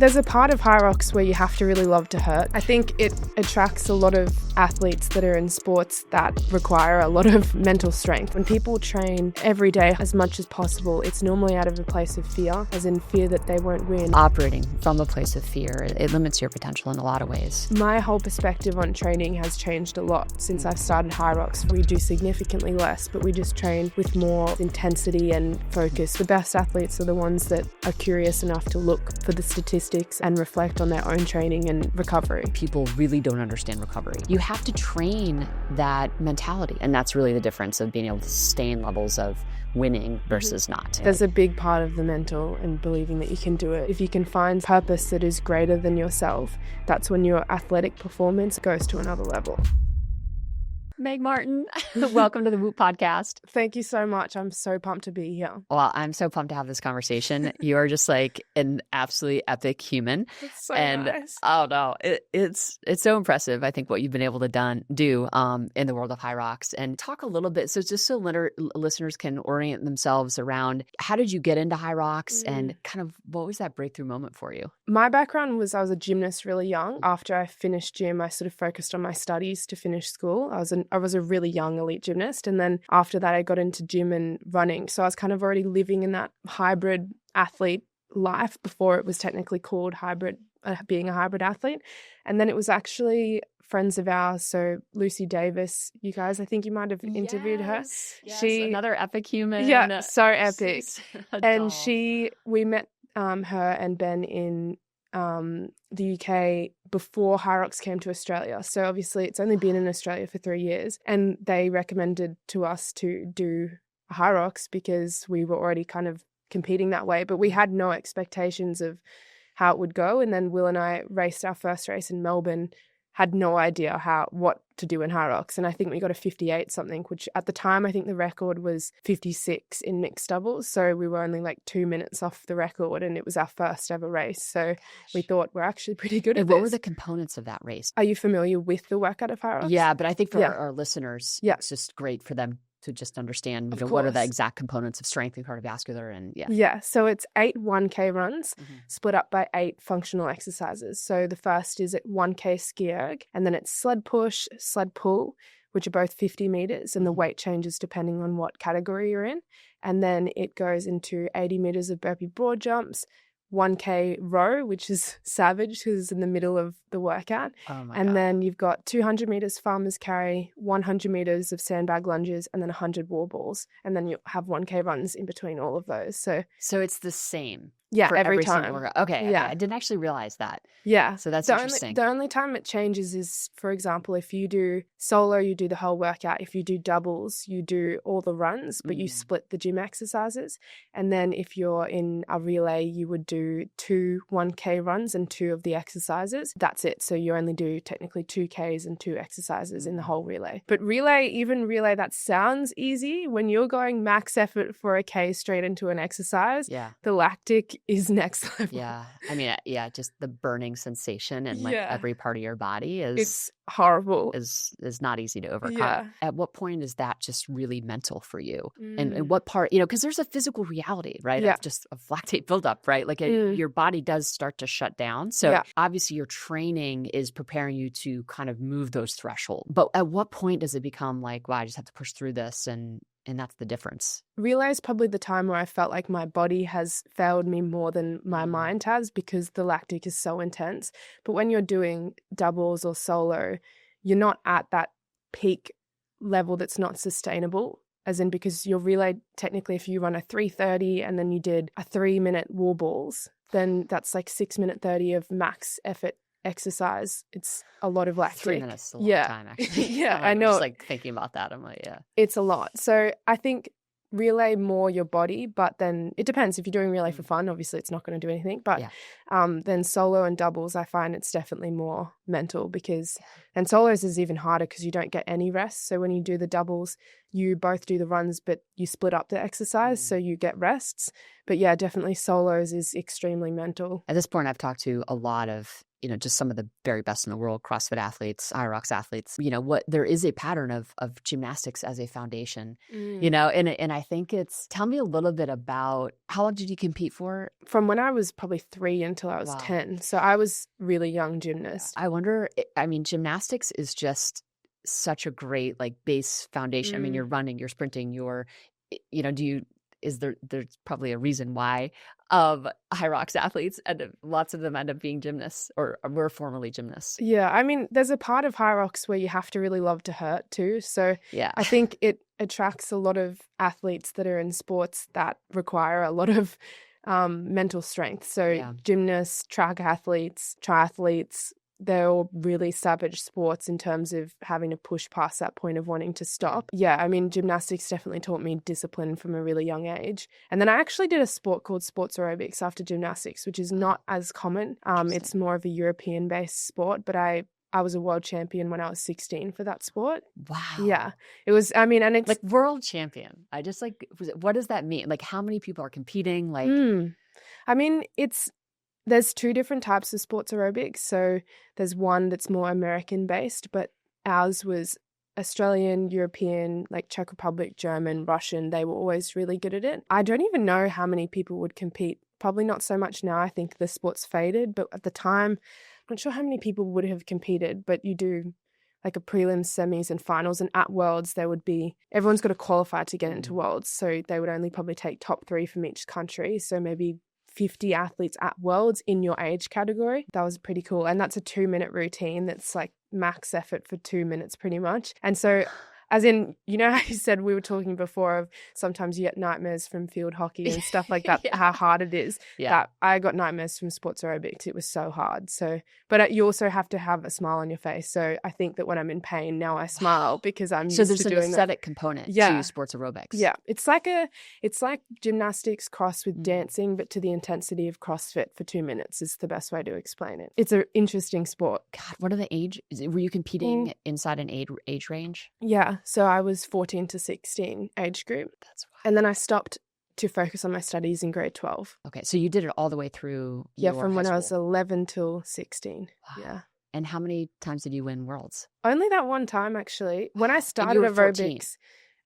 There's a part of HYROX where you have to really love to hurt. I think it attracts a lot of athletes that are in sports that require a lot of mental strength. When people train every day as much as possible, it's normally out of a place of fear, as in fear that they won't win. Operating from a place of fear, it limits your potential in a lot of ways. My whole perspective on training has changed a lot since I've started HYROX. We do significantly less, but we just train with more intensity and focus. The best athletes are the ones that are curious enough to look for the statistics and reflect on their own training and recovery. People really don't understand recovery. You have to train that mentality, and that's really the difference of being able to sustain levels of winning versus not. There's a big part of the mental and believing that you can do it. If you can find purpose that is greater than yourself, that's when your athletic performance goes to another level. Meg Martin, welcome to the Whoop podcast. Thank you so much. I'm so pumped to be here. Well, I'm so pumped to have this conversation. You are just like an absolutely epic human. It's so and nice. Oh no, it's so impressive. I think what you've been able to do in the world of HYROX, and talk a little bit. So just so listeners can orient themselves around, how did you get into HYROX and kind of what was that breakthrough moment for you? My background was I was a gymnast really young. After I finished gym, I sort of focused on my studies to finish school. I was a really young elite gymnast. And then after that, I got into gym and running. So I was kind of already living in that hybrid athlete life before it was technically called being a hybrid athlete. And then it was actually friends of ours. So Lucy Davis, you guys, I think you might have interviewed her. Yes, another epic human. Yeah, so epic. And doll. We met her and Ben in the UK before HYROX came to Australia. So obviously it's only been in Australia for 3 years, and they recommended to us to do a HYROX because we were already kind of competing that way, but we had no expectations of how it would go. And then Will and I raced our first race in Melbourne, had no idea what to do in HYROX. And I think we got a 58 something, which at the time I think the record was 56 in mixed doubles. So we were only like 2 minutes off the record, and it was our first ever race. So we thought we're actually pretty good at And this. what were the components of that race? Are you familiar with the workout of HYROX? Yeah, but I think for our listeners, Yeah. it's just great for them to just understand Of what are the course. exact components of strength and cardiovascular and Yeah, so it's 8 1K runs split up by 8 functional exercises. So the first is at 1K ski erg, and then it's sled push, sled pull, which are both 50 meters, and the weight changes depending on what category you're in. And then it goes into 80 meters of burpee broad jumps, 1K row, which is savage because it's in the middle of the workout. Oh my and God. then you've got 200 meters farmer's carry, 100 meters of sandbag lunges, and then 100 wall balls. And then you have 1K runs in between all of those. So it's the same. yeah, For every single time. workout. Okay. Yeah. I didn't actually realize that. Yeah. So that's the interesting. The only time it changes is, for example, if you do solo, you do the whole workout. If you do doubles, you do all the runs, but you split the gym exercises. And then if you're in a relay, you would do 2 1K runs and 2 of the exercises. That's it. So you only do technically 2Ks and 2 exercises in the whole relay. But even relay, that sounds easy. When you're going max effort for a K straight into an exercise, the lactic is next level. Yeah. I mean, just the burning sensation and like every part of your body It's horrible. Is not easy to overcome. Yeah. At what point is that just really mental for you? And what part, because there's a physical reality, right? Yeah. Of just of lactate buildup, right? Like your body does start to shut down. So obviously your training is preparing you to kind of move those thresholds. But at what point does it become like, wow, I just have to push through this and that's the difference? Relay is probably the time where I felt like my body has failed me more than my mind has because the lactic is so intense. But when you're doing doubles or solo, you're not at that peak level that's not sustainable. As in, because your relay, technically, if you run a 3:30 and then you did a 3-minute wall balls, then that's like 6-minute 30 of max effort exercise. It's a lot of lactic. 3 minutes is a long time, actually. Yeah, I know. I'm just like thinking about that. I'm like, yeah. It's a lot. So I think relay more your body, but then it depends. If you're doing relay for fun, obviously it's not going to do anything. But then solo and doubles, I find it's definitely more mental and solos is even harder because you don't get any rest. So when you do the doubles, you both do the runs, but you split up the exercise, so you get rests. But yeah, definitely solos is extremely mental. At this point, I've talked to a lot of, just some of the very best in the world, CrossFit athletes, HYROX athletes. There is a pattern of gymnastics as a foundation, and I think tell me a little bit about, how long did you compete for? From when I was probably 3 until I was 10. So I was really young gymnast. I wonder, gymnastics is just such a great base foundation. I mean, you're running, you're sprinting, there's probably a reason why HYROX athletes lots of them end up being gymnasts or were formerly gymnasts. Yeah, I mean, there's a part of HYROX where you have to really love to hurt too. So yeah, I think it attracts a lot of athletes that are in sports that require a lot of mental strength. So gymnasts, track athletes, triathletes, they're all really savage sports in terms of having to push past that point of wanting to stop. Yeah, I mean, gymnastics definitely taught me discipline from a really young age. And then I actually did a sport called sports aerobics after gymnastics, which is not as common. It's more of a European-based sport, but I was a world champion when I was 16 for that sport. Wow. Yeah. It was, and it's world champion. I just what does that mean? How many people are competing? There's 2 different types of sports aerobics. So there's one that's more American based, but ours was Australian, European, Czech Republic, German, Russian. They were always really good at it. I don't even know how many people would compete. Probably not so much now. I think the sport's faded, but at the time, I'm not sure how many people would have competed, but you do a prelims, semis and finals, and at Worlds everyone's got to qualify to get into Worlds. So they would only probably take top 3 from each country. So maybe 50 athletes at Worlds in your age category. That was pretty cool. And that's a 2-minute routine that's max effort for 2 minutes pretty much. And so as in, how you said we were talking before of sometimes you get nightmares from field hockey and stuff like that, how hard it is. Yeah. That I got nightmares from sports aerobics. It was so hard. So, but you also have to have a smile on your face. So I think that when I'm in pain now I smile because I'm used to doing that. So there's an aesthetic component to sports aerobics. Yeah. It's like gymnastics crossed with dancing, but to the intensity of CrossFit for 2 minutes is the best way to explain it. It's an interesting sport. God, what are the age? Were you competing inside an age range? Yeah. So I was 14 to 16 age group. That's wild. And then I stopped to focus on my studies in grade 12. Okay. So you did it all the way through from when I was 11 till 16. Wow. Yeah. And how many times did you win Worlds? Only that one time, actually. When I started aerobics,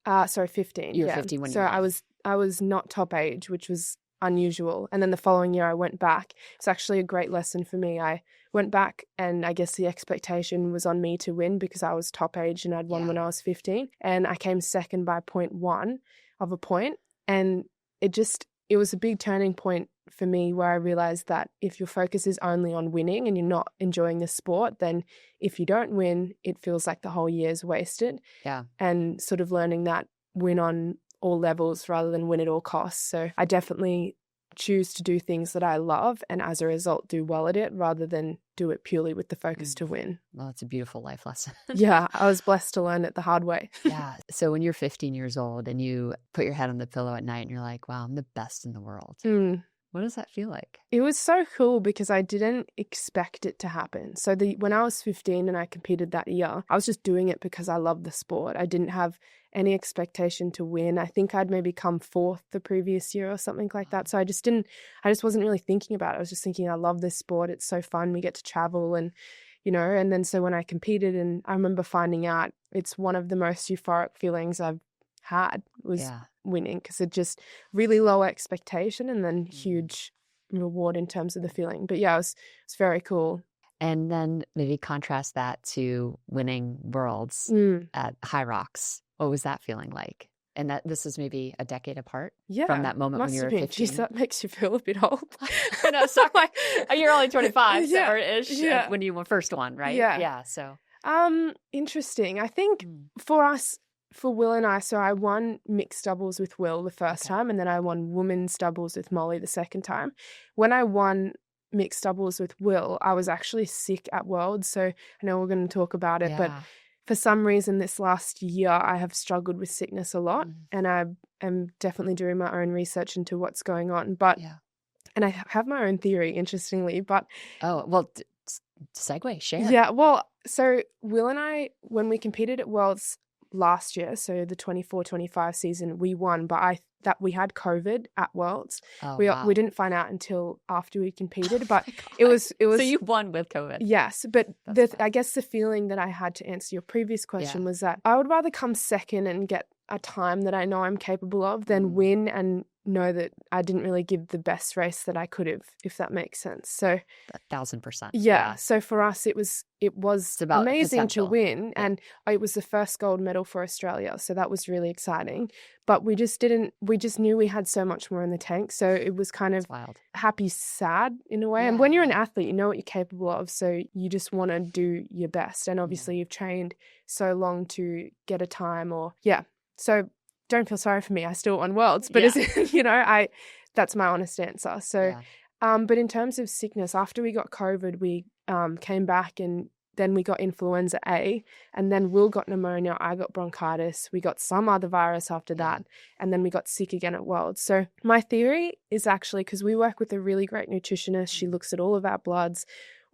15. You were 15 when you were. So I was not top age, which was unusual. And then the following year I went back. It's actually a great lesson for me. I went back and I guess the expectation was on me to win because I was top age and I'd won when I was 15. And I came second by 0.1 of a point. And it was a big turning point for me where I realized that if your focus is only on winning and you're not enjoying the sport, then if you don't win, it feels like the whole year is wasted. Yeah. And sort of learning that win on all levels rather than win at all costs. So I definitely choose to do things that I love and as a result do well at it rather than do it purely with the focus to win. Well, that's a beautiful life lesson. Yeah, I was blessed to learn it the hard way. Yeah. So when you're 15 years old and you put your head on the pillow at night and you're like, wow, I'm the best in the world. What does that feel like? It was so cool because I didn't expect it to happen. So when I was 15 and I competed that year, I was just doing it because I loved the sport. I didn't have any expectation to win. I think I'd maybe come 4th the previous year or something like that. So I just wasn't really thinking about it. I was just thinking, I love this sport. It's so fun. We get to travel and then so when I competed and I remember finding out it's one of the most euphoric feelings I've had was winning because it just really low expectation and then huge reward in terms of the feeling. But yeah, it's very cool. And then maybe contrast that to winning Worlds at HYROX. What was that feeling like? And that this is maybe a decade apart from that moment when you were 15. Geez, that makes you feel a bit old. No, sorry. You're only 25 or ish when you first won, right? Yeah. So interesting. I think for us, for Will and I, so I won mixed doubles with Will the first time and then I won women's doubles with Molly the second time. When I won mixed doubles with Will, I was actually sick at Worlds. So I know we're going to talk about it, but for some reason this last year I have struggled with sickness a lot and I am definitely doing my own research into what's going on. But and I have my own theory, interestingly, but segue, share. Yeah, well, so Will and I, when we competed at Worlds last year, so the 24-25 season, we won, but that we had COVID at Worlds. Oh, we wow. didn't find out until after we competed, but Oh my it was God. So you won with COVID. Yes, but That's I guess the feeling that I had, to answer your previous question, Yeah. was that I would rather come second and get a time that I know I'm capable of than win and know that I didn't really give the best race that I could have, if that makes sense. So 1,000%. yeah. So for us, it was about amazing potential. to win, Yeah. and it was the first gold medal for Australia, so that was really exciting. But we just knew we had so much more in the tank, so it was kind of It's wild. happy, sad in a way. Yeah, And when you're an athlete, you know what you're capable of, so you just want to do your best. And obviously, you've trained so long to get a time, So don't feel sorry for me. I still won Worlds, but that's my honest answer. So. But in terms of sickness, after we got COVID, we came back, and then we got influenza A, and then Will got pneumonia, I got bronchitis, we got some other virus after that, and then we got sick again at Worlds. So my theory is actually, because we work with a really great nutritionist, she looks at all of our bloods,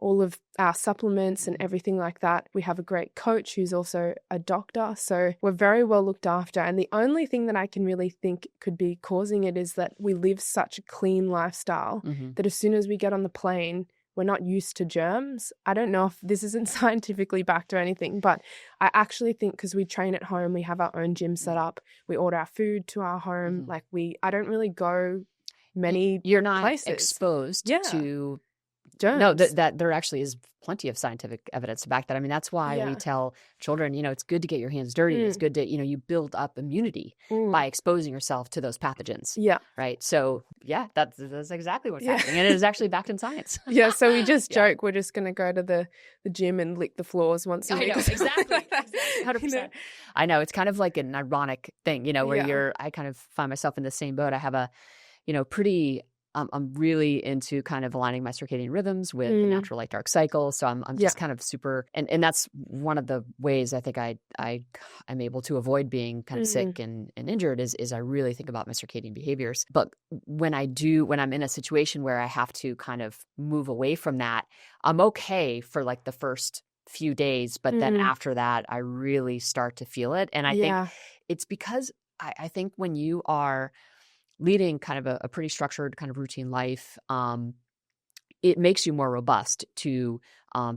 all of our supplements and everything like that. We have a great coach who's also a doctor, so we're very well looked after. And the only thing that I can really think could be causing it is that we live such a clean lifestyle that as soon as we get on the plane, we're not used to germs. I don't know if this isn't scientifically backed or anything, but I actually think because we train at home, we have our own gym set up, we order our food to our home. Like I don't really go many You're not places. exposed to germs. No, that there actually is plenty of scientific evidence to back that. I mean, that's why we tell children, it's good to get your hands dirty. It's good to, you build up immunity by exposing yourself to those pathogens. Yeah. Right. So that's exactly what's happening. And it is actually backed in science. Yeah. So we just joke, we're just going to go to the gym and lick the floors once a week. I know, exactly. 100%. I know. It's kind of like an ironic thing, where I kind of find myself in the same boat. I have a, pretty... I'm really into kind of aligning my circadian rhythms with the natural light dark cycle. So I'm just kind of super, and that's one of the ways I think I'm able to avoid being kind of sick and injured is I really think about my circadian behaviors. But when I'm in a situation where I have to kind of move away from that, I'm okay for like the first few days, but then after that, I really start to feel it. And I think it's because I think when you are leading kind of a pretty structured kind of routine life, it makes you more robust to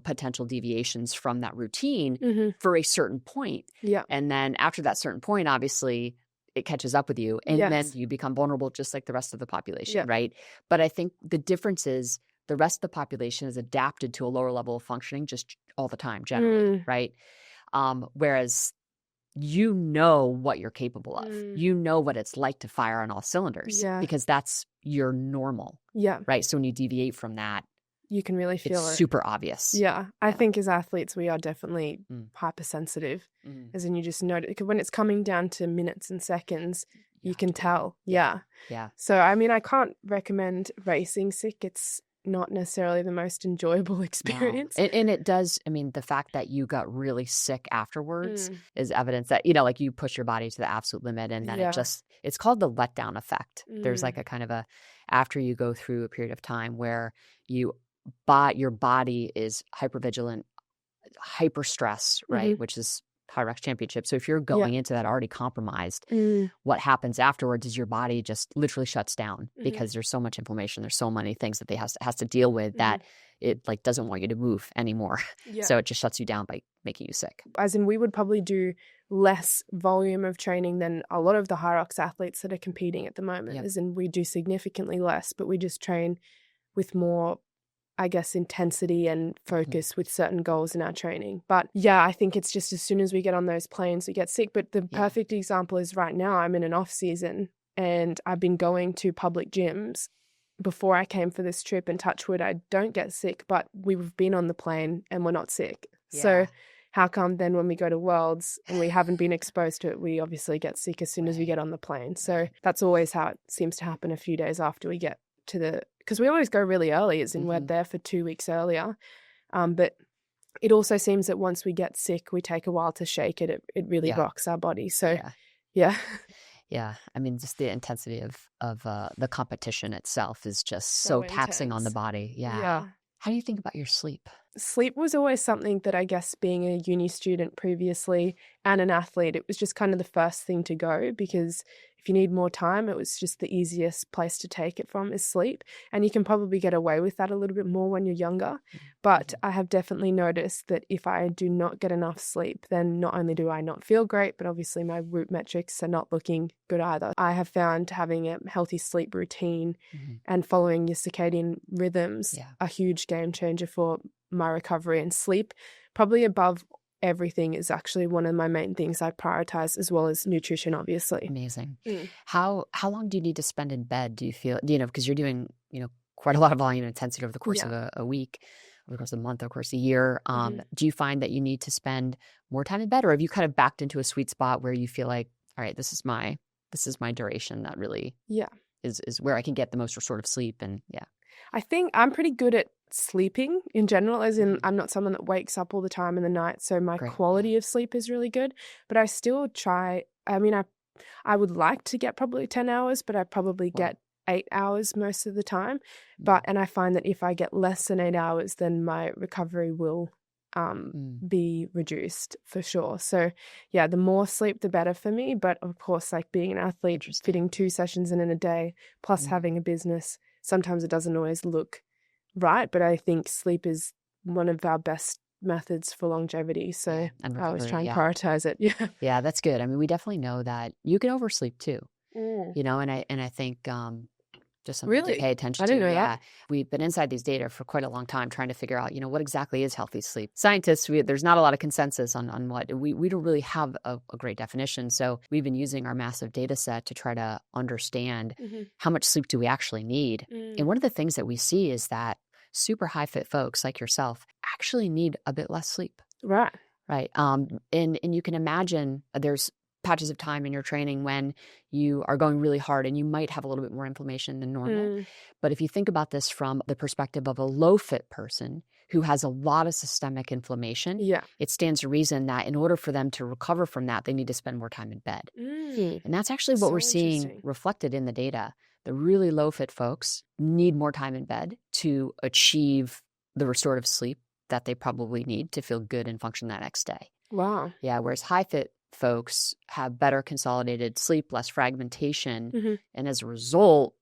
potential deviations from that routine for a certain point. Yeah. And then after that certain point, obviously, it catches up with you, and then you become vulnerable just like the rest of the population, right? But I think the difference is the rest of the population is adapted to a lower level of functioning just all the time, generally, right? Whereas you know what you're capable of. You know what it's like to fire on all cylinders because that's your normal. Yeah. Right. So when you deviate from that, you can really feel it's it. super obvious. Yeah. I think as athletes, we are definitely hypersensitive, as in you just know when it's coming down to minutes and seconds, you can tell. Yeah. Yeah. So, I mean, I can't recommend racing sick. It's not necessarily the most enjoyable experience. No. And it does, I mean, the fact that you got really sick afterwards is evidence that, like you push your body to the absolute limit, and then it's called the letdown effect. There's like a kind of after you go through a period of time where your body is hypervigilant, hyper stress, right? Which is HYROX championship. So if you're going into that already compromised, what happens afterwards is your body just literally shuts down because there's so much inflammation. There's so many things that they has to deal with that it like doesn't want you to move anymore. Yeah. So it just shuts you down by making you sick. As in, we would probably do less volume of training than a lot of the HYROX athletes that are competing at the moment. As in, we do significantly less, but we just train with more, I guess, intensity and focus with certain goals in our training. But yeah, I think it's just as soon as we get on those planes, we get sick. But the perfect example is right now I'm in an off season and I've been going to public gyms before I came for this trip, and touch wood, I don't get sick, but we've been on the plane and we're not sick. Yeah. So how come then when we go to Worlds and we haven't been exposed to it, we obviously get sick as soon as we get on the plane? So that's always how it seems to happen a few days after we get to because we always go really early, as in we're there for 2 weeks earlier. But it also seems that once we get sick, we take a while to shake it. It really rocks our body. So, yeah. Yeah. I mean, just the intensity of the competition itself is just so taxing on the body. Yeah. How do you think about your sleep? Sleep was always something that I guess being a uni student previously and an athlete, it was just kind of the first thing to go because if you need more time, it was just the easiest place to take it from is sleep. And you can probably get away with that a little bit more when you're younger. But I have definitely noticed that if I do not get enough sleep, then not only do I not feel great, but obviously my root metrics are not looking good either. I have found having a healthy sleep routine and following your circadian rhythms a huge game changer for my recovery, and sleep probably above everything is actually one of my main things I prioritize, as well as nutrition, obviously. Amazing. How long do you need to spend in bed? Do you feel, because you're doing, quite a lot of volume and intensity over the course of a week, over the course of a month, of course, a year. Do you find that you need to spend more time in bed, or have you kind of backed into a sweet spot where you feel like, all right, this is my duration that really is where I can get the most sort of sleep? And I think I'm pretty good at sleeping in general, as in I'm not someone that wakes up all the time in the night, so my quality of sleep is really good, but I still try. I mean, I would like to get probably 10 hours, but I probably get 8 hours most of the time. And I find that if I get less than 8 hours, then my recovery will be reduced for sure. So the more sleep, the better for me. But of course, like being an athlete, fitting 2 sessions in a day, plus having a business, sometimes it doesn't always look right, but I think sleep is one of our best methods for longevity. So I always try and prioritize it. Yeah, that's good. I mean, we definitely know that you can oversleep too, and I think just something to pay attention to. I didn't know that. We've been inside these data for quite a long time trying to figure out, what exactly is healthy sleep. Scientists, there's not a lot of consensus on what, we don't really have a great definition. So we've been using our massive data set to try to understand how much sleep do we actually need. And one of the things that we see is that super high fit folks like yourself actually need a bit less sleep. Right. And you can imagine there's patches of time in your training when you are going really hard and you might have a little bit more inflammation than normal. But if you think about this from the perspective of a low fit person who has a lot of systemic inflammation, it stands to reason that in order for them to recover from that, they need to spend more time in bed. And that's actually what we're seeing reflected in the data. The really low fit folks need more time in bed to achieve the restorative sleep that they probably need to feel good and function that next day. Wow. Yeah, whereas high fit folks have better consolidated sleep, less fragmentation, and as a result,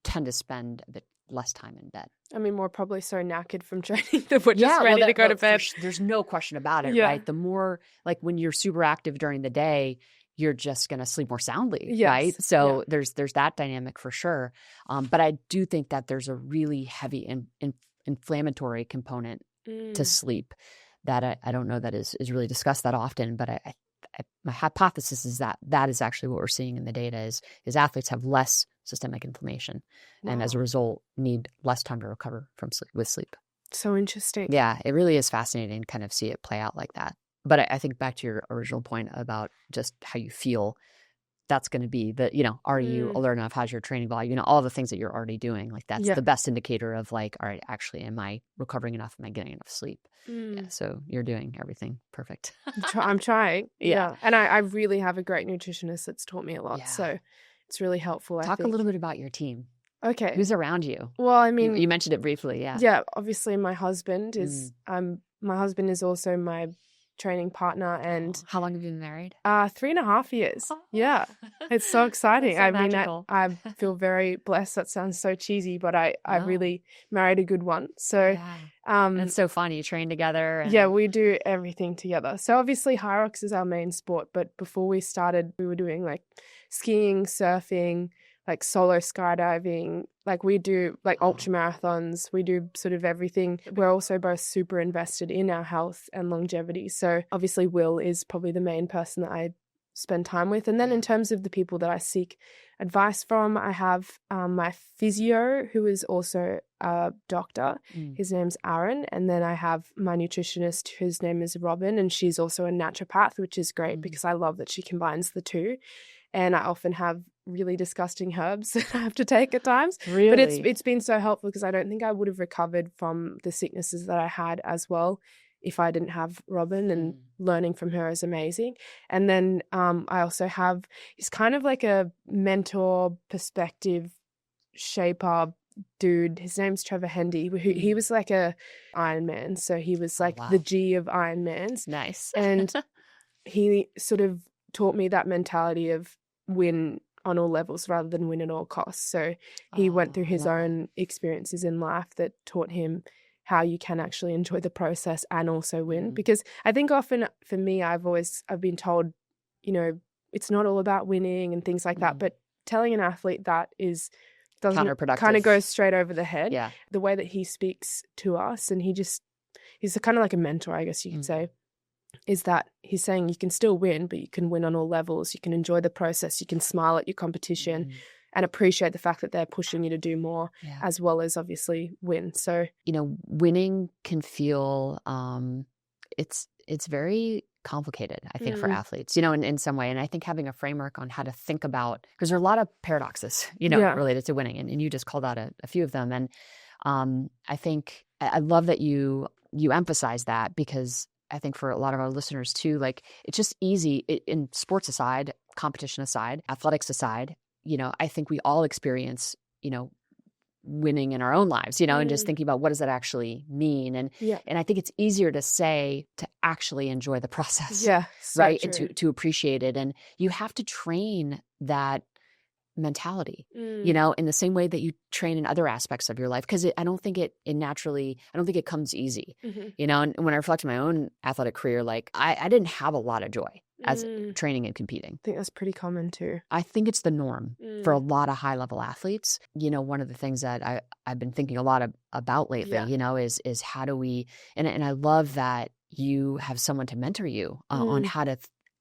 tend to spend a bit less time in bed. I mean, we're probably so knackered from training that we're just ready to go to bed. There's no question about it, right? The more, like when you're super active during the day, you're just going to sleep more soundly, right? So there's that dynamic for sure. But I do think that there's a really heavy inflammatory component to sleep that I don't know that is really discussed that often, but my hypothesis is that is actually what we're seeing in the data is athletes have less systemic inflammation and as a result need less time to recover from sleep. So interesting. Yeah, it really is fascinating to kind of see it play out like that. But I think back to your original point about just how you feel, that's going to be are you alert enough? How's your training volume? All the things that you're already doing. Like that's the best indicator of like, all right, actually, am I recovering enough? Am I getting enough sleep? Yeah, so you're doing everything perfect. I'm trying. Yeah. And I really have a great nutritionist that's taught me a lot. Yeah. So it's really helpful. Talk a little bit about your team. Okay. Who's around you? Well, I mean, you mentioned it briefly. Yeah. Yeah. Obviously, my husband is. My husband is also my training partner. And how long have you been married? 3.5 years. Oh. Yeah. It's so exciting. So I magical. mean, I feel very blessed. That sounds so cheesy, but I really married a good one. So it's so fun. You train together. Yeah, we do everything together. So obviously HYROX is our main sport, but before we started, we were doing like skiing, surfing, like solo skydiving, like we do like ultra marathons, we do sort of everything. We're also both super invested in our health and longevity. So obviously Will is probably the main person that I spend time with. And then in terms of the people that I seek advice from, I have my physio, who is also a doctor. His name's Aaron. And then I have my nutritionist, whose name is Robin, and she's also a naturopath, which is great because I love that she combines the two. And I often have really disgusting herbs that I have to take at times. Really? But it's been so helpful because I don't think I would have recovered from the sicknesses that I had as well if I didn't have Robin, and learning from her is amazing. And then I also have, he's kind of like a mentor, perspective shaper, dude. His name's Trevor Hendy. He was like a Iron Man. So he was like the G of Iron Mans. Nice. And he sort of taught me that mentality of win on all levels rather than win at all costs. So he went through his own experiences in life that taught him how you can actually enjoy the process and also win. Because I think often for me, I've been told, you know, it's not all about winning and things like that. But telling an athlete that doesn't counterproductive. Kind of goes straight over the head. Yeah. The way that he speaks to us, and he's kind of like a mentor, I guess you could say, is that he's saying you can still win, but you can win on all levels. You can enjoy the process. You can smile at your competition and appreciate the fact that they're pushing you to do more, as well as obviously win. So, you know, winning can feel, it's very complicated, I think, for athletes, you know, in some way. And I think having a framework on how to think about, because there are a lot of paradoxes, you know, related to winning. And you just called out a few of them. And I think I love that you emphasize that, because I think for a lot of our listeners too, like it's just easy in sports aside, competition aside, athletics aside, you know, I think we all experience, you know, winning in our own lives, you know, and just thinking about what does that actually mean. And I think it's easier to say to actually enjoy the process. Yeah. Right. And to appreciate it. And you have to train that mentality, you know, in the same way that you train in other aspects of your life. Because I don't think it comes easy, you know. And when I reflect on my own athletic career, like I didn't have a lot of joy as training and competing. I think that's pretty common too. I think it's the norm for a lot of high level athletes. You know, one of the things that I've been thinking a lot about lately, you know, is how do we, and I love that you have someone to mentor you on how to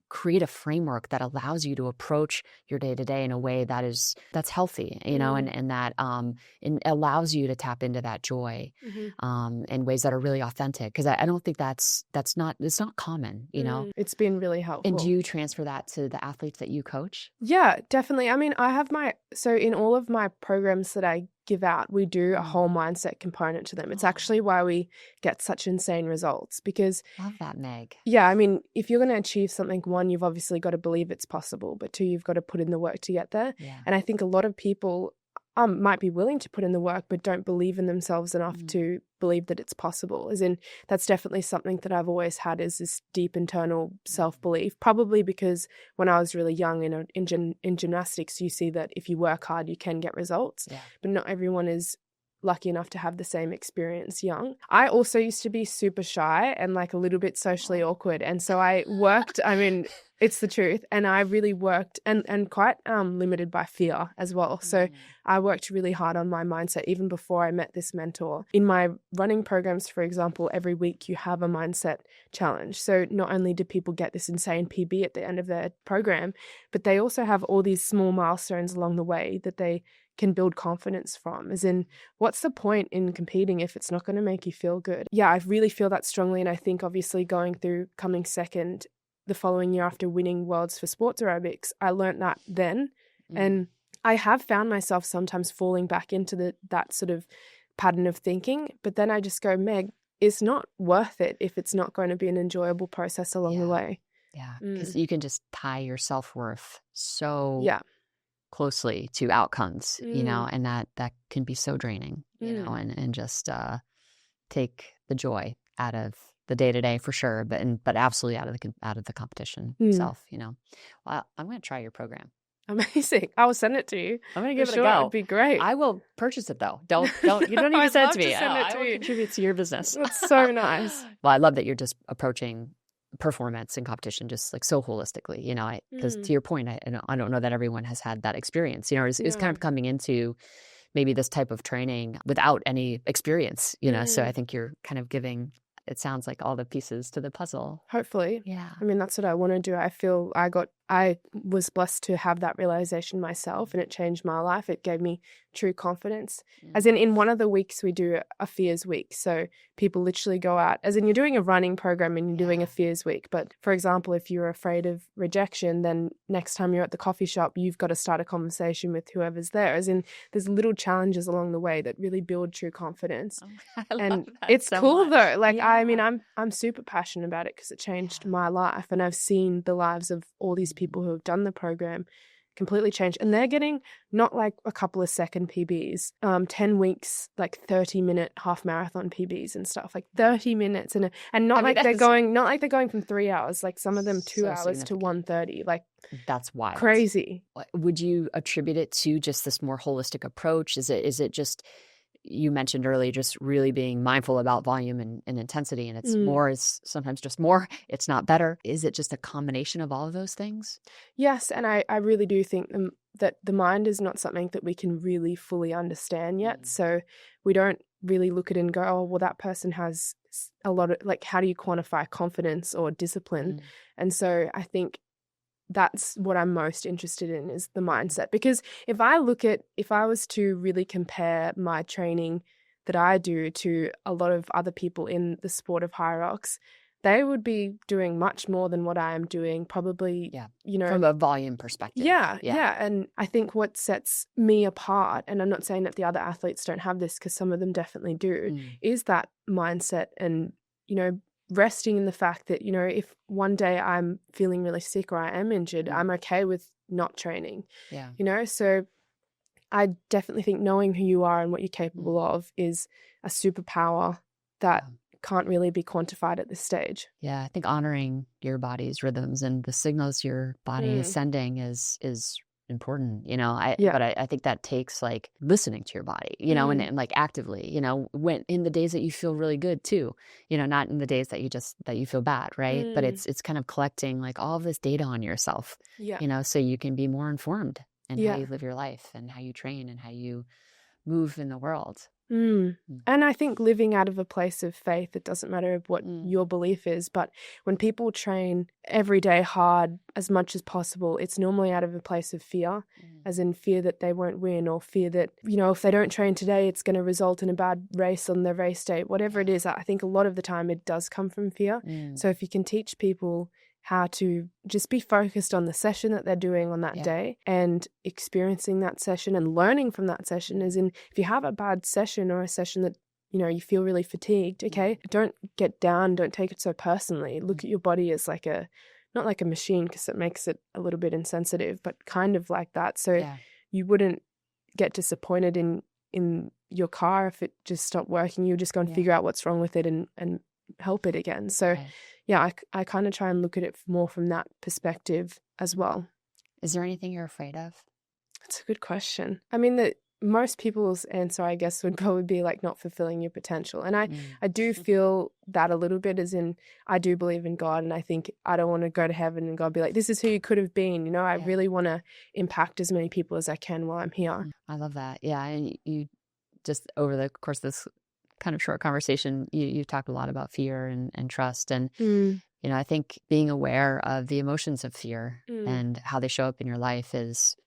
create a framework that allows you to approach your day-to-day in a way that's healthy, you know, and that and allows you to tap into that joy in ways that are really authentic. Because I don't think it's not common, you know. It's been really helpful. And do you transfer that to the athletes that you coach? Yeah, definitely. I mean, I have so in all of my programs that I give out, we do a whole mindset component to them. It's actually why we get such insane results, because love that, Meg. Yeah, I mean, if you're going to achieve something, one, you've obviously got to believe it's possible, but two, you've got to put in the work to get there. Yeah. And I think a lot of people might be willing to put in the work, but don't believe in themselves enough to believe that it's possible. As in, that's definitely something that I've always had, is this deep internal self-belief, probably because when I was really young in gymnastics, you see that if you work hard, you can get results, but not everyone is lucky enough to have the same experience young. I also used to be super shy and like a little bit socially awkward. And so I worked, I mean, it's the truth. And I really worked and quite limited by fear as well. So I worked really hard on my mindset even before I met this mentor. In my running programs, for example, every week you have a mindset challenge. So not only do people get this insane PB at the end of their program, but they also have all these small milestones along the way that they can build confidence from. As in, what's the point in competing if it's not going to make you feel good? Yeah, I really feel that strongly. And I think obviously coming second the following year after winning Worlds for sports aerobics, I learned that then. And I have found myself sometimes falling back into that sort of pattern of thinking. But then I just go, Meg, it's not worth it if it's not going to be an enjoyable process along the way. Yeah, because you can just tie your self-worth so closely to outcomes, you know, and that can be so draining, you know, and just take the joy out of the day-to-day for sure, but absolutely out of the competition itself, you know. Well, I'm going to try your program. Amazing. I will send it to you. I'm going to give it a go. It'd be great. I will purchase it though. You don't even send it to me. I will contribute to your business. That's so nice. Well, I love that you're just approaching performance and competition just like so holistically, you know, because to your point, I don't know that everyone has had that experience, you know, it's kind of coming into maybe this type of training without any experience, you know, so I think you're kind of giving, it sounds like, all the pieces to the puzzle. Hopefully. Yeah. I mean, that's what I want to do. I feel I was blessed to have that realization myself, and it changed my life. It gave me true confidence. As in one of the weeks we do a fears week. So people literally go out, as in you're doing a running program and you're doing a fears week. But for example, if you're afraid of rejection, then next time you're at the coffee shop, you've got to start a conversation with whoever's there. As in, there's little challenges along the way that really build true confidence. And it's so cool though. Like, I mean, I'm super passionate about it because it changed my life, and I've seen the lives of all these people who have done the program completely changed. And they're getting not like a couple of second PBs, 10 weeks, like 30-minute half marathon PBs and stuff, like 30 minutes. And not I mean, like they're going from 3 hours, like some of them 2 so hours to significant. 1:30, like That's wild. crazy. Would you attribute it to just this more holistic approach? Is it just, you mentioned earlier, just really being mindful about volume and intensity, and it's more is sometimes just more, it's not better. Is it just a combination of all of those things? Yes, and I really do think that the mind is not something that we can really fully understand yet. So we don't really look at it and go, oh, well, that person has a lot of, like, how do you quantify confidence or discipline? And so I think that's what I'm most interested in, is the mindset. Because if I was to really compare my training that I do to a lot of other people in the sport of HYROX, they would be doing much more than what I am doing, probably, from a volume perspective. Yeah. And I think what sets me apart, and I'm not saying that the other athletes don't have this, because some of them definitely do, is that mindset and, resting in the fact that, if one day I'm feeling really sick or I am injured, I'm okay with not training. Yeah. So I definitely think knowing who you are and what you're capable of is a superpower that can't really be quantified at this stage. Yeah, I think honoring your body's rhythms and the signals your body is sending is important, but I think that takes like listening to your body, and like actively, when in the days that you feel really good too, not in the days that you feel bad, right? But it's kind of collecting like all of this data on yourself, so you can be more informed in how you live your life and how you train and how you move in the world. And I think living out of a place of faith, it doesn't matter what your belief is, but when people train every day hard as much as possible, it's normally out of a place of fear, as in fear that they won't win, or fear that, if they don't train today, it's going to result in a bad race on their race day, whatever it is. I think a lot of the time it does come from fear. So if you can teach people how to just be focused on the session that they're doing on that day and experiencing that session and learning from that session, as in if you have a bad session or a session that, you feel really fatigued, okay, don't get down, don't take it so personally. Look at your body as like not like a machine, because it makes it a little bit insensitive, but kind of like that. So you wouldn't get disappointed in your car if it just stopped working. You just go and figure out what's wrong with it and help it again. So I kind of try and look at it more from that perspective as well. Is there anything you're afraid of? That's a good question. I mean, most people's answer, I guess, would probably be like not fulfilling your potential. And I do feel that a little bit, as in I do believe in God, and I think I don't want to go to heaven and God be like, this is who you could have been. I really want to impact as many people as I can while I'm here. I love that. Yeah. And you just over the course of this kind of short conversation, you talked a lot about fear and trust. And, I think being aware of the emotions of fear and how they show up in your life is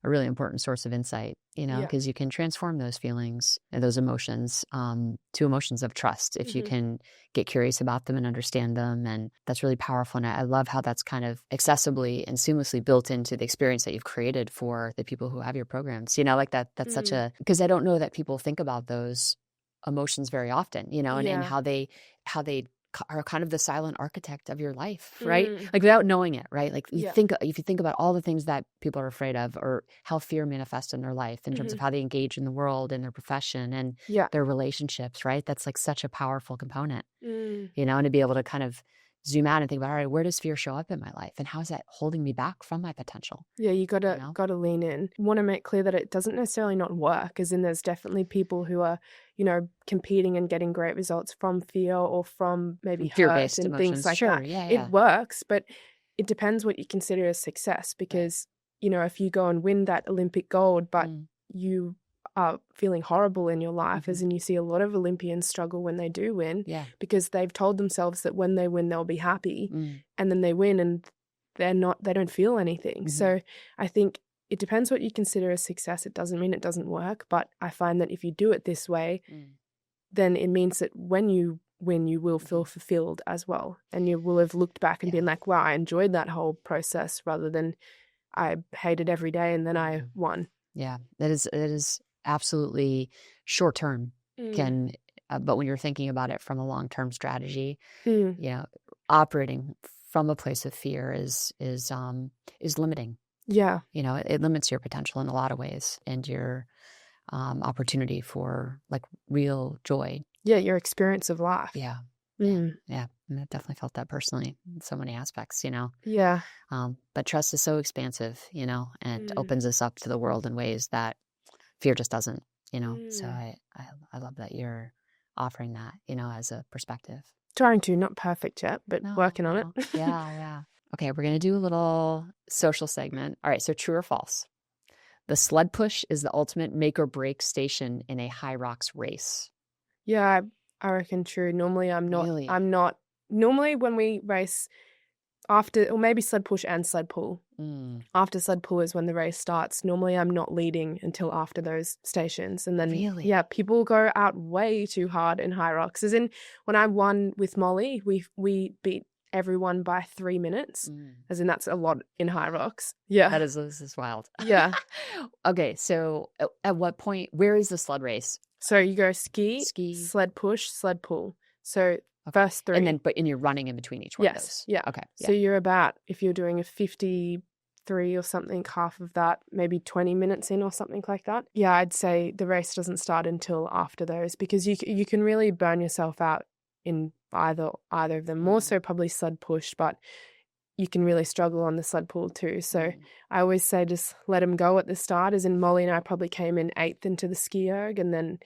a really important source of insight, because you can transform those feelings and those emotions to emotions of trust if you can get curious about them and understand them. And that's really powerful. And I love how that's kind of accessibly and seamlessly built into the experience that you've created for the people who have your programs. Like that's such because I don't know that people think about those emotions very often, and how they are kind of the silent architect of your life, right? Like without knowing it, right? Like if you think about all the things that people are afraid of, or how fear manifests in their life in terms of how they engage in the world and their profession and their relationships, right? That's like such a powerful component, and to be able to kind of zoom out and think about, all right, where does fear show up in my life, and how is that holding me back from my potential? Yeah, you gotta lean in. Want to make clear that it doesn't necessarily not work, as in there's definitely people who are, competing and getting great results from fear or from maybe fear-based hurt and emotions. things like Sure, that. yeah. It works, but it depends what you consider as success, because, if you go and win that Olympic gold, but you are feeling horrible in your life, as in you see a lot of Olympians struggle when they do win, because they've told themselves that when they win, they'll be happy, and then they win and they don't feel anything. So I think it depends what you consider as success. It doesn't mean it doesn't work, but I find that if you do it this way, then it means that when you win, you will feel fulfilled as well. And you will have looked back and been like, wow, I enjoyed that whole process, rather than I hated every day and then I won. Yeah, it is absolutely short term but when you're thinking about it from a long-term strategy, operating from a place of fear is limiting. Yeah. You know, it limits your potential in a lot of ways and your opportunity for like real joy. Yeah, your experience of life. Yeah. Mm. Yeah. And I've definitely felt that personally in so many aspects, you know. Yeah. But trust is so expansive, you know, and Mm. opens us up to the world in ways that fear just doesn't, you know. So Mm. I love that you're offering that, you know, as a perspective. Trying to, not perfect yet, but working on it. Yeah. Okay, we're going to do a little social segment. All right, so true or false? The sled push is the ultimate make or break station in a HYROX race. Yeah, I reckon true. Normally Really? I'm not normally when we race after, or maybe sled push and sled pull. After sled pull is when the race starts. Normally I'm not leading until after those stations. And then Really? yeah, people go out way too hard in HYROX. As in when I won with Molly, we beat everyone by 3 minutes. As in that's a lot in HYROX. Yeah. This is wild. Yeah. Okay, so at what point, where is the sled race? So you go ski, sled push, sled pull. So first 3. And you're running in between each one of those. Yeah. Okay. So you're about, if you're doing a 53 or something, half of that, maybe 20 minutes in or something like that. Yeah, I'd say the race doesn't start until after those because you can really burn yourself out in either of them. More so probably sled push, but you can really struggle on the sled pull too. So I always say just let them go at the start, as in Molly and I probably came in 8th into the ski erg, and then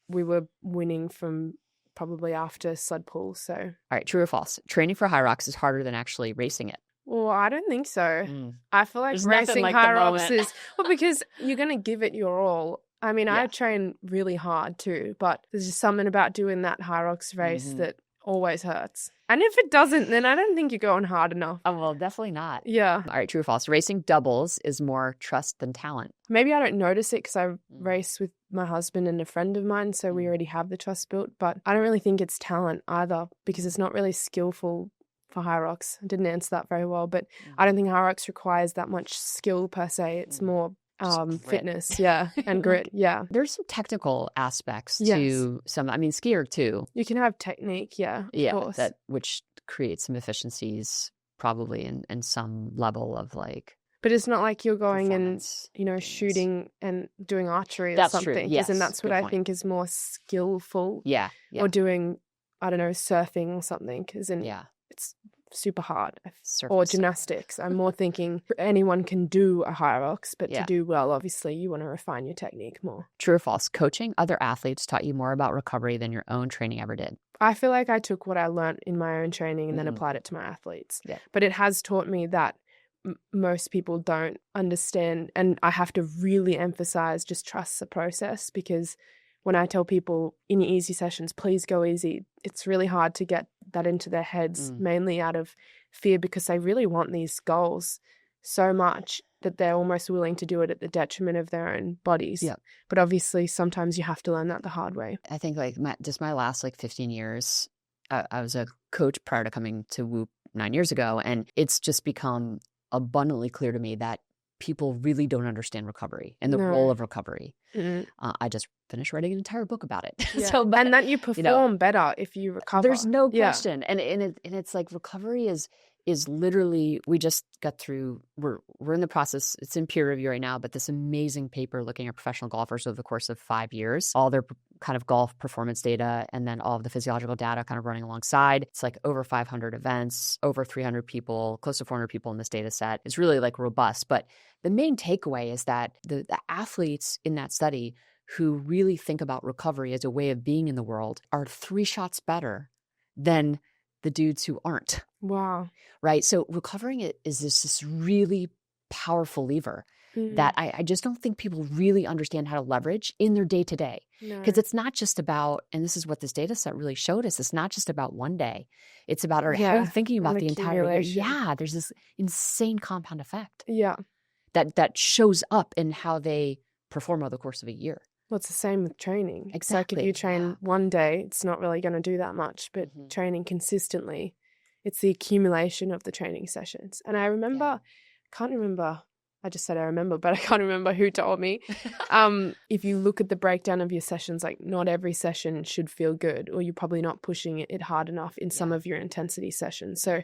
we were winning from probably after sled pull. So, all right, true or false? Training for HYROX is harder than actually racing it. Well, I don't think so. I feel like There's racing like HYROX is, well, because you're going to give it your all. I mean, I train really hard too, but there's just something about doing that HYROX race that always hurts. And if it doesn't, then I don't think you're going hard enough. Oh, well, definitely not. Yeah. All right, true or false? Racing doubles is more trust than talent. Maybe I don't notice it because I race with my husband and a friend of mine, so we already have the trust built. But I don't really think it's talent either because it's not really skillful for HYROX. I didn't answer that very well, but I don't think HYROX requires that much skill per se. It's more fitness, and grit, There's some technical aspects to some. I mean, skier too. You can have technique, of course. Which creates some efficiencies probably in some level of like. But it's not like you're going and shooting and doing archery or something. True. Yes, and that's what I think is more skillful. Yeah. Or doing, I don't know, surfing or something. Because it's super hard. Or gymnastics. I'm more thinking anyone can do a HYROX, but to do well, obviously, you want to refine your technique more. True or false? Coaching other athletes taught you more about recovery than your own training ever did. I feel like I took what I learned in my own training and then applied it to my athletes. Yeah. But it has taught me that most people don't understand, and I have to really emphasize just trust the process, because when I tell people in easy sessions, please go easy, it's really hard to get that into their heads, mainly out of fear, because they really want these goals so much that they're almost willing to do it at the detriment of their own bodies. Yeah. But obviously sometimes you have to learn that the hard way. I think like my last 15 years, I was a coach prior to coming to Whoop 9 years ago, and it's just become abundantly clear to me that people really don't understand recovery and the role of recovery. I just finished writing an entire book about it. Yeah. And that you perform better if you recover. There's no question. And it's like recovery is literally, we just got through, we're in the process, it's in peer review right now, but this amazing paper looking at professional golfers over the course of 5 years, all their kind of golf performance data, and then all of the physiological data kind of running alongside. It's like over 500 events, over 300 people, close to 400 people in this data set. It's really like robust. But the main takeaway is that the athletes in that study who really think about recovery as a way of being in the world are 3 shots better than the dudes who aren't. Wow. Right? So recovering it is this really powerful lever that I just don't think people really understand how to leverage in their day-to-day. Because it's not just about, and this is what this data set really showed us, it's not just about one day. It's about how you're thinking about the entire year. Yeah, there's this insane compound effect. Yeah. That shows up in how they perform over the course of a year. Well, it's the same with training. Exactly. It's like if you train one day, it's not really going to do that much, but training consistently, it's the accumulation of the training sessions. And I remember, I just said I remember, but I can't remember who told me. If you look at the breakdown of your sessions, like not every session should feel good, or you're probably not pushing it hard enough in some of your intensity sessions. So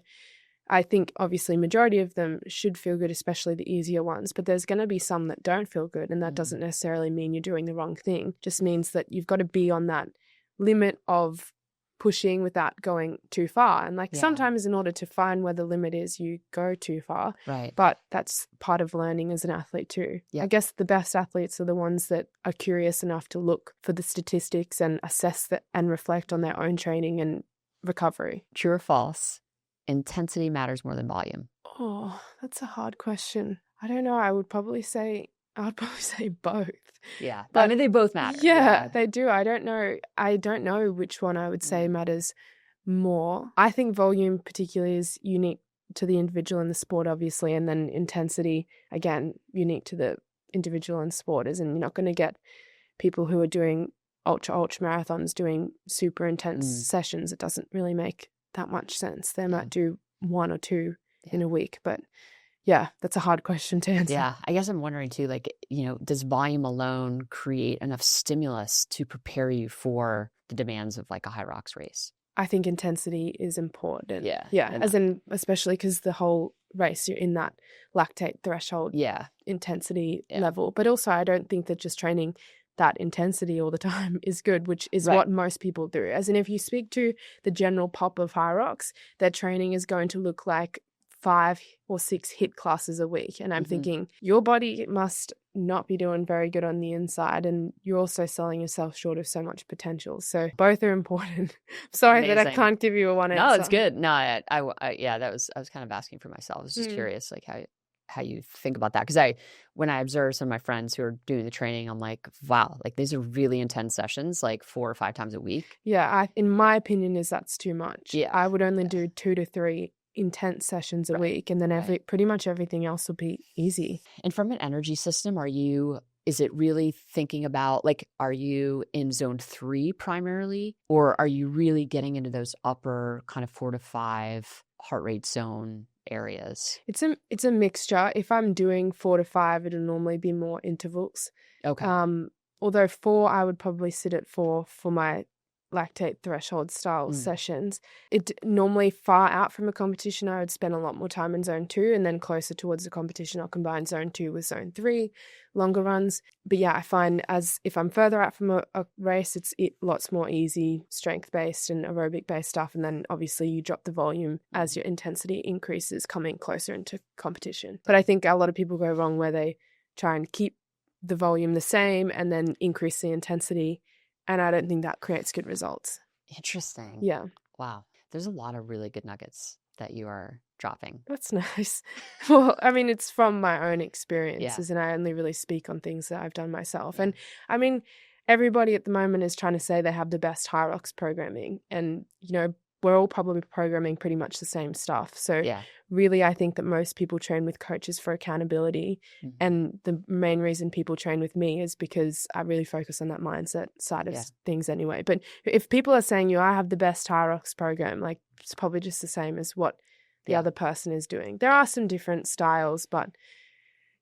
I think obviously majority of them should feel good, especially the easier ones, but there's going to be some that don't feel good, and that doesn't necessarily mean you're doing the wrong thing. It just means that you've got to be on that limit of pushing without going too far. And like sometimes in order to find where the limit is, you go too far. Right. But that's part of learning as an athlete too. Yep. I guess the best athletes are the ones that are curious enough to look for the statistics and assess that and reflect on their own training and recovery. True or false? Intensity matters more than volume. Oh, that's a hard question. I don't know. I would probably say both. Yeah. But I mean, they both matter. Yeah, they do. I don't know which one I would say matters more. I think volume particularly is unique to the individual in the sport, obviously, and then intensity, again, unique to the individual in sport. As in, you're not going to get people who are doing ultra marathons doing super intense sessions. It doesn't really make that much sense. They might do 1 or 2 in a week, but yeah, that's a hard question to answer. Yeah, I guess I'm wondering too, like, does volume alone create enough stimulus to prepare you for the demands of like a HYROX race? I think intensity is important. Yeah. As in, especially because the whole race, you're in that lactate threshold intensity level. But also, I don't think that just training that intensity all the time is good, which is what most people do. As in, if you speak to the general pop of HYROX, their training is going to look like 5 or 6 HIIT classes a week. And I'm thinking, your body must not be doing very good on the inside, and you're also selling yourself short of so much potential. So both are important. Sorry that I can't give you a one answer. No, it's good. No, I was kind of asking for myself. I was just curious, like how you think about that. Because when I observe some of my friends who are doing the training, I'm like, wow, like these are really intense sessions, like 4 or 5 times a week. Yeah, in my opinion, that's too much. Yeah, I would only do 2 to 3 intense sessions a week, and then pretty much everything else will be easy. And from an energy system, is it really thinking about, like, are you in zone 3 primarily, or are you really getting into those upper kind of 4 to 5 heart rate zone areas? It's a mixture. If I'm doing 4 to 5, it'll normally be more intervals. Okay. Although 4, I would probably sit at 4 for my lactate threshold style sessions. It normally far out from a competition, I would spend a lot more time in zone 2, and then closer towards the competition, I'll combine zone 2 with zone 3, longer runs. But yeah, I find as if I'm further out from a race, it's lots more easy, strength-based and aerobic-based stuff. And then obviously you drop the volume as your intensity increases coming closer into competition. But I think a lot of people go wrong where they try and keep the volume the same and then increase the intensity. And I don't think that creates good results. Interesting. Yeah. Wow. There's a lot of really good nuggets that you are dropping. That's nice. Well, I mean, it's from my own experiences, and I only really speak on things that I've done myself. And I mean, everybody at the moment is trying to say they have the best HYROX programming, and, we're all probably programming pretty much the same stuff. So really, I think that most people train with coaches for accountability. And the main reason people train with me is because I really focus on that mindset side of things anyway. But if people are saying I have the best HYROX program, like, it's probably just the same as what the other person is doing. There are some different styles, but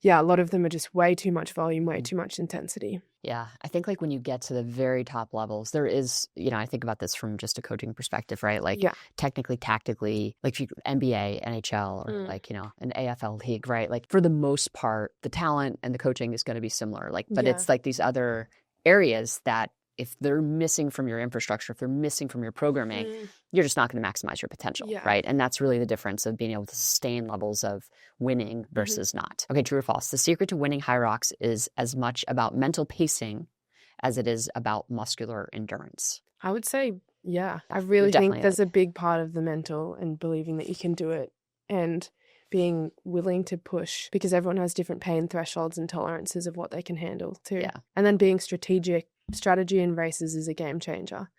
yeah, a lot of them are just way too much volume, way too much intensity. Yeah. I think like when you get to the very top levels, there is, I think about this from just a coaching perspective, right? Like technically, tactically, like NBA, NHL, or like, an AFL league, right? Like for the most part, the talent and the coaching is going to be similar. Like, but it's like these other areas that if they're missing from your infrastructure, if they're missing from your programming, you're just not going to maximize your potential, right? And that's really the difference of being able to sustain levels of winning versus not. Okay, true or false? The secret to winning HYROX is as much about mental pacing as it is about muscular endurance. I would say, yeah. I really think there's a big part of the mental and believing that you can do it, and being willing to push, because everyone has different pain thresholds and tolerances of what they can handle too. Yeah. And then being strategic. Strategy in races is a game changer.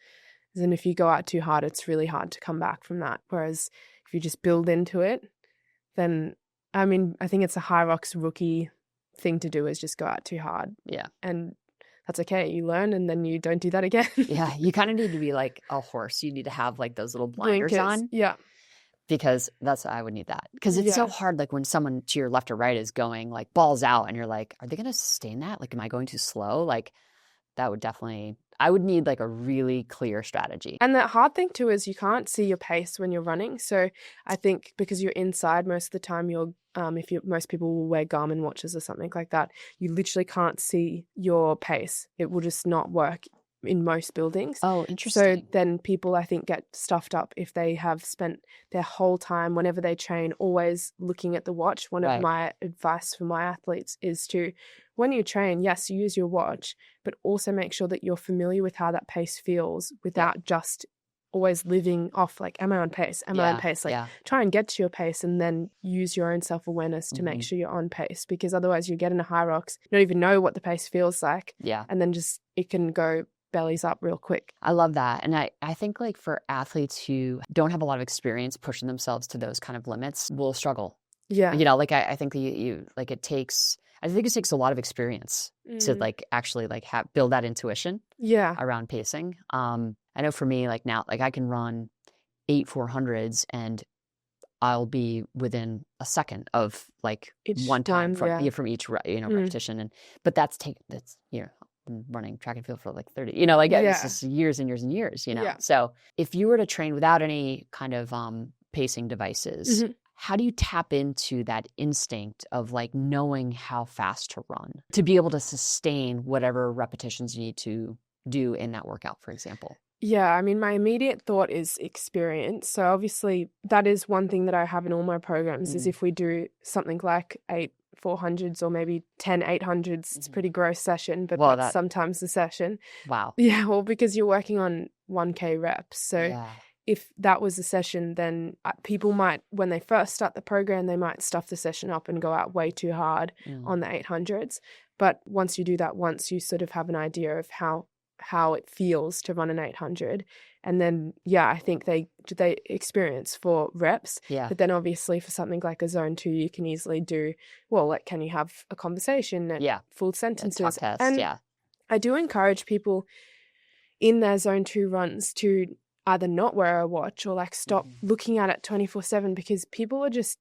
And if you go out too hard, it's really hard to come back from that. Whereas if you just build into it, then, I mean, I think it's a HYROX rookie thing to do, is just go out too hard. Yeah. And that's okay. You learn, and then you don't do that again. Yeah. You kind of need to be like a horse. You need to have like those little blinders on. Yeah. Because I would need that. Because it's so hard, like when someone to your left or right is going like balls out, and you're like, are they going to sustain that? Like, am I going too slow? Like, That would definitely, I would need like a really clear strategy. And the hard thing too is you can't see your pace when you're running. So I think because you're inside most of the time, most people will wear Garmin watches or something like that. You literally can't see your pace. It will just not work in most buildings. Oh, interesting. So then people, I think, get stuffed up if they have spent their whole time, whenever they train, always looking at the watch. One of my advice for my athletes is to, when you train, yes, use your watch, but also make sure that you're familiar with how that pace feels without just always living off like, am I on pace? Am I on pace? Like try and get to your pace and then use your own self-awareness to make sure you're on pace, because otherwise you get in a HYROX, you don't even know what the pace feels like. Yeah. And then just it can go bellies up real quick. I love that. And I think like for athletes who don't have a lot of experience pushing themselves to those kind of limits will struggle. Yeah. You know, like I think you like I think it takes a lot of experience to like actually like build that intuition around pacing. I know for me, like now, like I can run 8 400s and I'll be within a second of like each one time from each repetition. But that's been running track and field for like 30, it's just years and years and years, So if you were to train without any kind of pacing devices, how do you tap into that instinct of like knowing how fast to run to be able to sustain whatever repetitions you need to do in that workout, for example? Yeah, I mean, my immediate thought is experience. So obviously that is one thing that I have in all my programs is if we do something like 8 400s or maybe 10 800s, it's a pretty gross session, but that's sometimes the session. Wow. Yeah, well, because you're working on 1K reps. So if that was a session, then people might, when they first start the program, they might stuff the session up and go out way too hard on the 800s. But once you do that once, you sort of have an idea of how it feels to run an 800. And then, I think they experience for reps. Yeah. But then obviously for something like a zone 2, you can easily do, well, like, can you have a conversation and full sentences? Talk test, and I do encourage people in their zone 2 runs to either not wear a watch or like stop looking at it 24/7, because people are just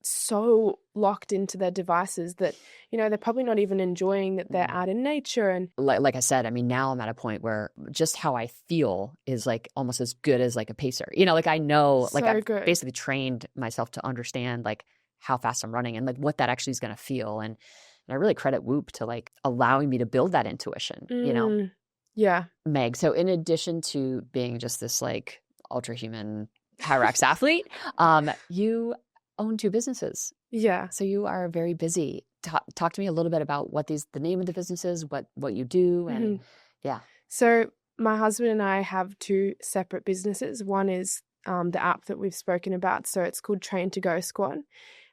so locked into their devices that they're probably not even enjoying that they're out in nature. And like I said, I mean, now I'm at a point where just how I feel is like almost as good as like a pacer. Like I know, like I've basically trained myself to understand like how fast I'm running and like what that actually is going to feel. And I really credit Whoop to like allowing me to build that intuition. Yeah, Meg. So in addition to being just this like ultra human HYROX athlete, you own 2 businesses. Yeah. So you are very busy. Talk to me a little bit about the name of the businesses, what you do, and So my husband and I have 2 separate businesses. One is the app that we've spoken about. So it's called Train to Go Squad.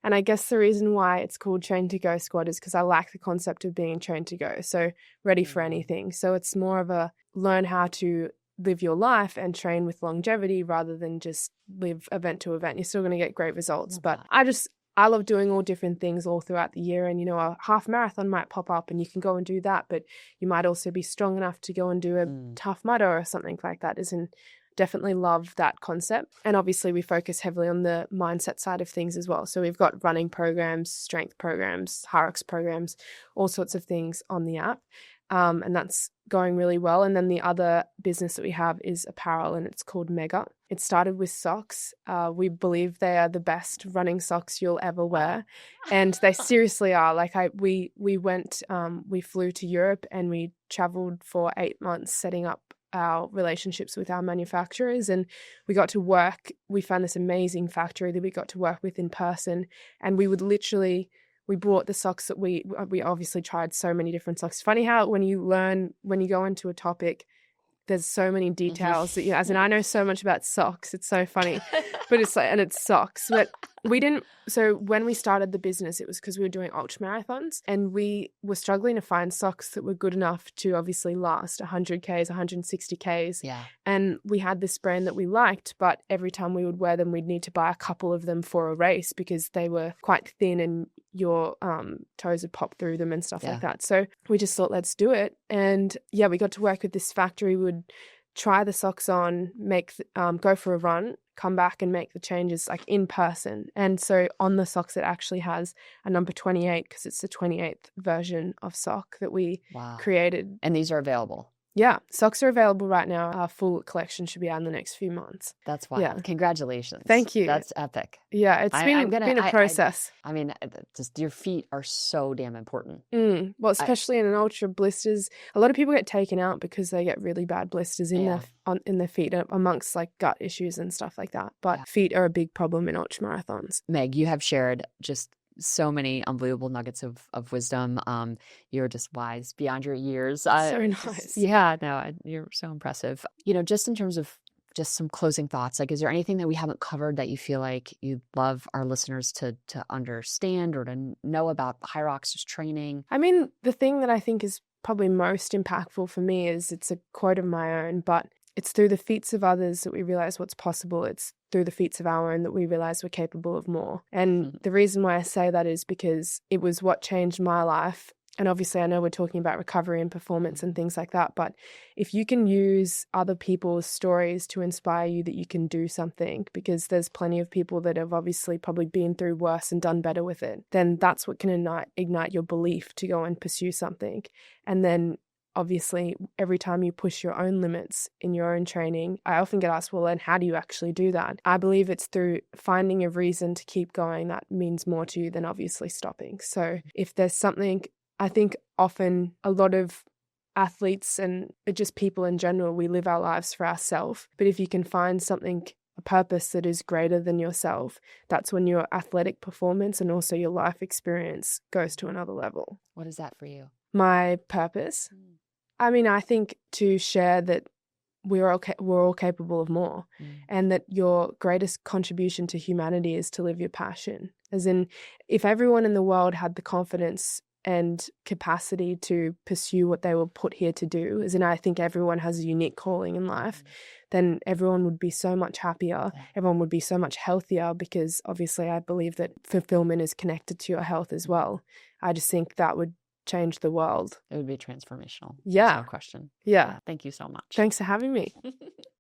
And I guess the reason why it's called Train to Go Squad is because I like the concept of being trained to go. So ready for anything. So it's more of a learn how to live your life and train with longevity rather than just live event to event. You're still going to get great results. But I love doing all different things all throughout the year. And, a half marathon might pop up and you can go and do that. But you might also be strong enough to go and do a tough mudder or something like that. Definitely love that concept. And obviously we focus heavily on the mindset side of things as well. So we've got running programs, strength programs, HYROX programs, all sorts of things on the app. And that's going really well. And then the other business that we have is apparel, and it's called Mega. It started with socks. We believe they are the best running socks you'll ever wear. And they seriously are. Like we flew to Europe and we traveled for 8 months setting up our relationships with our manufacturers, and we got to work. We found this amazing factory that we got to work with in person, and we bought the socks that we obviously tried so many different socks. Funny how when you go into a topic, there's so many details that as in I know so much about socks. It's so funny, but it's like, and it's socks. But so when we started the business, it was because we were doing ultra marathons and we were struggling to find socks that were good enough to obviously last 100Ks, 160Ks. Yeah. And we had this brand that we liked, but every time we would wear them, we'd need to buy a couple of them for a race because they were quite thin and your toes would pop through them and stuff like that. So we just thought, let's do it. And we got to work with this factory. We would try the socks on, go for a run, come back and make the changes like in person. And so on the socks, it actually has a number 28 because it's the 28th version of sock that we created. And these are available. Yeah, socks are available right now. Our full collection should be out in the next few months. That's wild. Yeah. Congratulations. Thank you. That's epic. Yeah, it's been a process. I mean, just your feet are so damn important. Well, especially in an ultra blisters. A lot of people get taken out because they get really bad blisters in their feet amongst like gut issues and stuff like that. But feet are a big problem in ultra marathons. Meg, you have shared just so many unbelievable nuggets of wisdom. You're just wise beyond your years. So nice. Yeah, no, you're so impressive. Just in terms of just some closing thoughts, like, is there anything that we haven't covered that you feel like you'd love our listeners to understand or to know about HYROX's training? I mean, the thing that I think is probably most impactful for me is it's a quote of my own, but it's through the feats of others that we realize what's possible. It's through the feats of our own that we realize we're capable of more. And the reason why I say that is because it was what changed my life. And obviously I know we're talking about recovery and performance and things like that, but if you can use other people's stories to inspire you that you can do something, because there's plenty of people that have obviously probably been through worse and done better with it, then that's what can ignite your belief to go and pursue something. And then obviously, every time you push your own limits in your own training, I often get asked, well, then how do you actually do that? I believe it's through finding a reason to keep going that means more to you than obviously stopping. So if there's something, I think often a lot of athletes and just people in general, we live our lives for ourselves. But if you can find something, a purpose that is greater than yourself, that's when your athletic performance and also your life experience goes to another level. What is that for you? My purpose? I mean, I think to share that we're all capable of more, and that your greatest contribution to humanity is to live your passion. As in, if everyone in the world had the confidence and capacity to pursue what they were put here to do, as in I think everyone has a unique calling in life, then everyone would be so much happier. Everyone would be so much healthier, because obviously I believe that fulfillment is connected to your health as well. I just think that would change the world. It would be transformational. Yeah. No question. Yeah. Thank you so much. Thanks for having me.